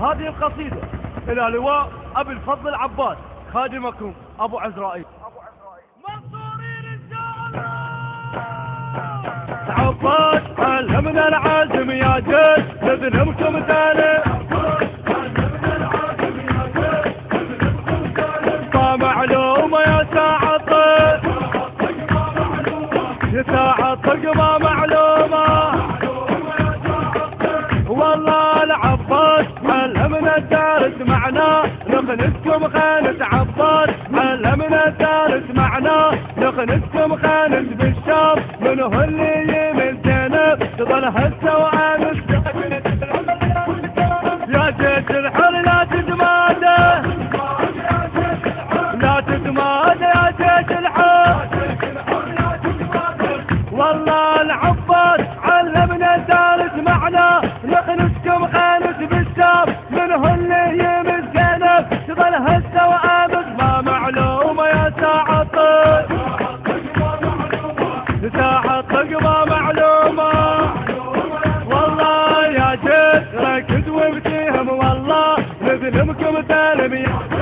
هذه القصيدة إلى لواء أبي الفضل العباس خادمكم أبو عزرائيل. منصورين إن شاء الله. عباس علمنا العزم يا جيش نذنبكم ثاني. ما معلومة يا ساعة طيب يا ساعة طق ما معلومة. والله العباس علمنا الدارس معناه نخنسكم خانس. عباس علمنا الدارس معناه نخنسكم خانس بالشام. منه اللي من زينب تظل هسه وامس. يا جيش الحر لا تتمادى لا تتمادى يا جيش الحر. والله العباس علمنا الدارس معناه نخنسكم خانس بالشام. منه اللي يمس زينب تظل هسه وامس. ما معلومه يا ساعه طق ساعه طق ما معلومه. والله يا جيش ركز وابتهم والله نذنبكم تلميذ.